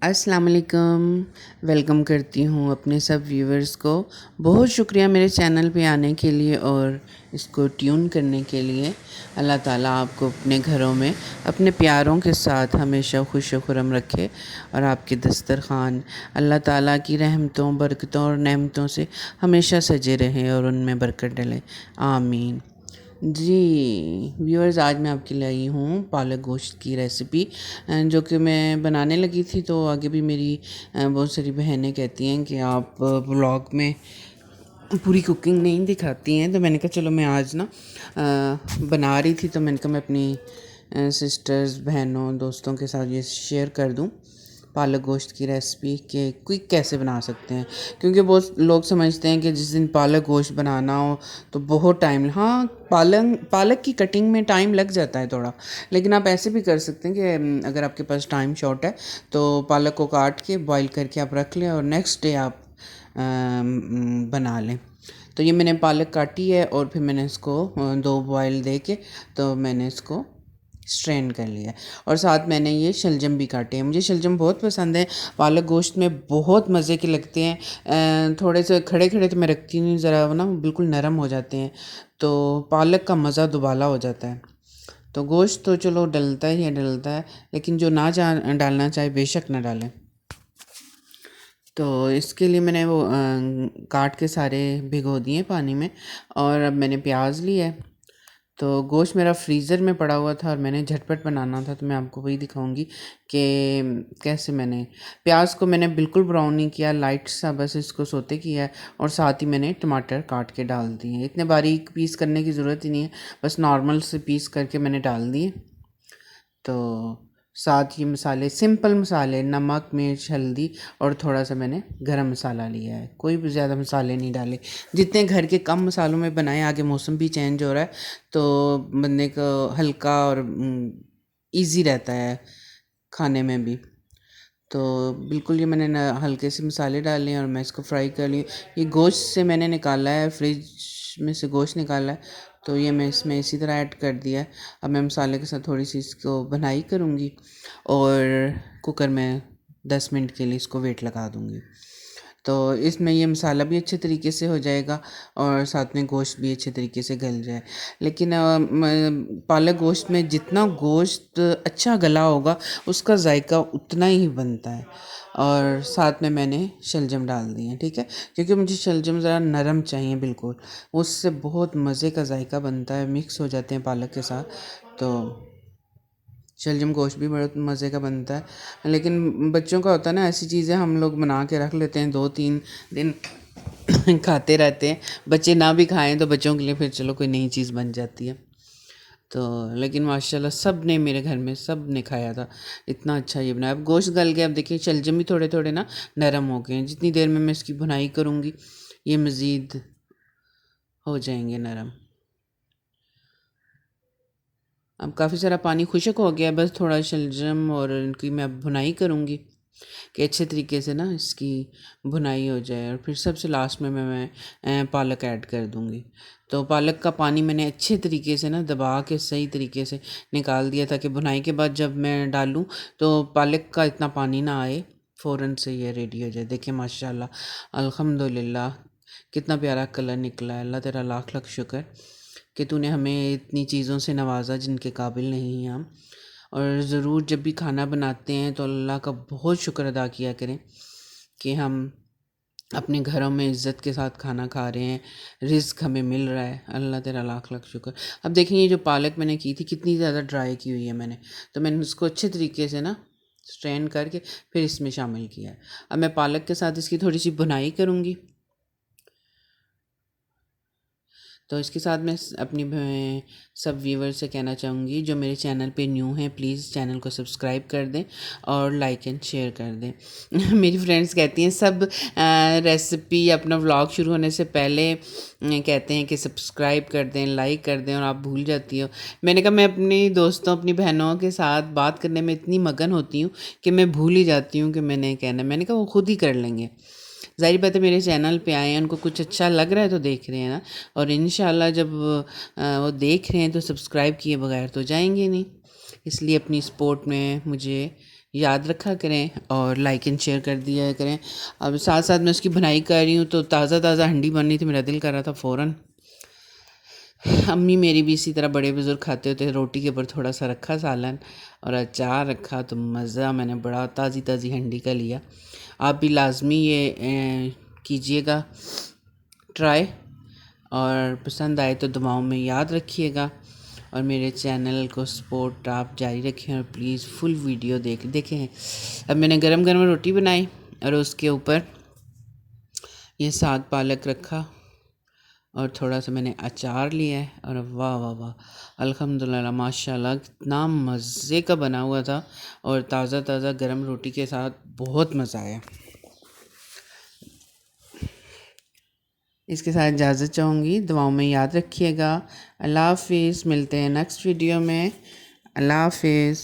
अस्सलाम वालेकुम। वेलकम करती हूँ अपने सब व्यूवर्स को। बहुत शुक्रिया मेरे चैनल पे आने के लिए और इसको ट्यून करने के लिए। अल्लाह ताला आपको अपने घरों में अपने प्यारों के साथ हमेशा खुश खुरम रखे और आपके दस्तरखान अल्लाह ताला की रहमतों, बरकतों और नेमतों से हमेशा सजे रहें और उनमें बरकत डले। आमीन। जी व्यूअर्स, आज मैं आपके लिए आई हूँ पालक गोश्त की रेसिपी, जो कि मैं बनाने लगी थी तो आगे भी मेरी बहुत सारी बहनें कहती हैं कि आप व्लॉग में पूरी कुकिंग नहीं दिखाती हैं। तो मैंने कहा चलो मैं आज ना बना रही थी तो मैंने कहा मैं अपनी सिस्टर्स, बहनों, दोस्तों के साथ ये शेयर कर दूँ पालक गोश्त की रेसिपी के क्विक कैसे बना सकते हैं। क्योंकि बहुत लोग समझते हैं कि जिस दिन पालक गोश्त बनाना हो तो बहुत टाइम, हाँ पालक की कटिंग में टाइम लग जाता है थोड़ा, लेकिन आप ऐसे भी कर सकते हैं कि अगर आपके पास टाइम शॉर्ट है तो पालक को काट के बॉईल करके आप रख लें और नेक्स्ट डे आप बना लें। तो ये मैंने पालक काटी है और फिर मैंने इसको 2 बॉयल दे के तो मैंने इसको स्ट्रेन कर लिया है। और साथ मैंने ये शलजम भी काटे हैं। मुझे शलजम बहुत पसंद है, पालक गोश्त में बहुत मज़े के लगते हैं। थोड़े से खड़े खड़े तो मैं रखती नहीं, ज़रा ना बिल्कुल नरम हो जाते हैं तो पालक का मज़ा दुबाला हो जाता है। तो गोश्त तो चलो डलता ही है डलता है, लेकिन जो ना डालना चाहे बेशक ना डालें। तो इसके लिए मैंने वो काट के सारे भिगो दिए पानी में। और अब मैंने प्याज लिया है। तो गोश्त मेरा फ्रीज़र में पड़ा हुआ था और मैंने झटपट बनाना था तो मैं आपको वही दिखाऊंगी कि कैसे मैंने प्याज को मैंने बिल्कुल ब्राउन नहीं किया, लाइट सा बस इसको सोते किया है। और साथ ही मैंने टमाटर काट के डाल दिए। इतने बारीक पीस करने की ज़रूरत ही नहीं है, बस नॉर्मल से पीस करके मैंने डाल दिए। तो साथ ही मसाले, सिंपल मसाले, नमक, मिर्च, हल्दी और थोड़ा सा मैंने गरम मसाला लिया है। कोई भी ज़्यादा मसाले नहीं डाले, जितने घर के कम मसालों में बनाएं। आगे मौसम भी चेंज हो रहा है तो बंदे को हल्का और इजी रहता है खाने में भी। तो बिल्कुल ये मैंने हल्के से मसाले डाले हैं और मैं इसको फ्राई कर ली। ये गोश्त से मैंने निकाला है, फ्रिज में से गोश्त निकाला है तो ये मैं इसमें इसी तरह ऐड कर दिया है। अब मैं मसाले के साथ थोड़ी सी इसको भुनाई करूँगी और कुकर में 10 मिनट के लिए इसको वेट लगा दूँगी। तो इसमें ये मसाला भी अच्छे तरीके से हो जाएगा और साथ में गोश्त भी अच्छे तरीके से गल जाए। लेकिन पालक गोश्त में जितना गोश्त अच्छा गला होगा उसका जायका उतना ही बनता है। और साथ में मैंने शलजम डाल दिए, ठीक है, क्योंकि मुझे शलजम ज़रा नरम चाहिए बिल्कुल, उससे बहुत मज़े का जायका बनता है, मिक्स हो जाते हैं पालक के साथ। तो शलजम गोश्त भी बड़ा मज़े का बनता है। लेकिन बच्चों का होता है ना, ऐसी चीज़ें हम लोग बना के रख लेते हैं 2-3 दिन खाते रहते हैं। बच्चे ना भी खाएं तो बच्चों के लिए फिर चलो कोई नई चीज़ बन जाती है। तो लेकिन माशाल्लाह सब ने, मेरे घर में सब ने खाया था, इतना अच्छा ये बनाया। अब गोश्त गल गया, अब देखिए शलजम भी थोड़े थोड़े ना नरम हो गए हैं। जितनी देर में मैं इसकी भुनाई करूँगी ये मज़ीद हो जाएंगे नरम। अब काफ़ी सारा पानी खुश्क हो गया है, बस थोड़ा शलजम और इनकी मैं अब भुनाई करूँगी कि अच्छे तरीके से ना इसकी भुनाई हो जाए। और फिर सबसे लास्ट में मैं पालक ऐड कर दूँगी। तो पालक का पानी मैंने अच्छे तरीके से ना दबा के सही तरीके से निकाल दिया ताकि भुनाई के बाद जब मैं डालूँ तो पालक का इतना पानी ना आए, फ़ौरन से ये रेडी हो जाए। देखिए माशाल्लाह अल्हम्दुलिल्लाह कितना प्यारा कलर निकला है। अल्लाह तेरा लाख लाख शुक्र कि तूने हमें इतनी चीज़ों से नवाजा जिनके काबिल नहीं हैं हम। और ज़रूर जब भी खाना बनाते हैं तो अल्लाह का बहुत शुक्र अदा किया करें कि हम अपने घरों में इज़्ज़त के साथ खाना खा रहे हैं, रिज़्क हमें मिल रहा है। अल्लाह तेरा लाख लाख शुक्र। अब देखें ये जो पालक मैंने की थी कितनी ज़्यादा ड्राई की हुई है मैंने, तो मैंने उसको अच्छे तरीके से ना स्ट्रेन करके फिर इसमें शामिल किया है। अब मैं पालक के साथ इसकी थोड़ी सी बुनाई करूँगी। तो इसके साथ मैं अपनी सब व्यूवर से कहना चाहूँगी जो मेरे चैनल पे न्यू हैं, प्लीज़ चैनल को सब्सक्राइब कर दें और लाइक एंड शेयर कर दें। मेरी फ्रेंड्स कहती हैं सब रेसिपी अपना व्लॉग शुरू होने से पहले कहते हैं कि सब्सक्राइब कर दें, लाइक कर दें और आप भूल जाती हो। मैंने कहा मैं अपनी दोस्तों, अपनी बहनों के साथ बात करने में इतनी मगन होती हूँ कि मैं भूल ही जाती हूँ कि मैंने कहना। मैंने कहा वो खुद ही कर लेंगे। ज़ाहिर बात है मेरे चैनल पे आए हैं, उनको कुछ अच्छा लग रहा है तो देख रहे हैं ना। और इंशाल्लाह जब वो देख रहे हैं तो सब्सक्राइब किए बगैर तो जाएंगे नहीं। इसलिए अपनी सपोर्ट में मुझे याद रखा करें और लाइक एंड शेयर कर दिया करें। अब साथ साथ मैं उसकी बनाई कर रही हूँ तो ताज़ा ताज़ा हंडी बन रही थी, मेरा दिल कर रहा था फ़ौरन। अम्मी मेरी भी इसी तरह बड़े बुज़ुर्ग खाते होते हैं, रोटी के ऊपर थोड़ा सा रखा सालन और अचार रखा तो मज़ा, मैंने बड़ा ताज़ी ताज़ी हंडी का लिया। आप भी लाजमी ये कीजिएगा ट्राई, और पसंद आए तो दुआओं में याद रखिएगा और मेरे चैनल को सपोर्ट आप जारी रखें और प्लीज़ फुल वीडियो देखें। अब मैंने गरम गरम रोटी बनाई और उसके ऊपर ये साग पालक रखा और थोड़ा सा मैंने अचार लिया है और वाह वाह वाह, अल्हम्दुलिल्लाह माशाल्लाह कितना मज़े का बना हुआ था और ताज़ा ताज़ा गरम रोटी के साथ बहुत मज़ा आया। इसके साथ इजाज़त चाहूँगी, दुआओं में याद रखिएगा। अल्लाह हाफिज़, मिलते हैं नेक्स्ट वीडियो में। अल्लाह हाफिज़।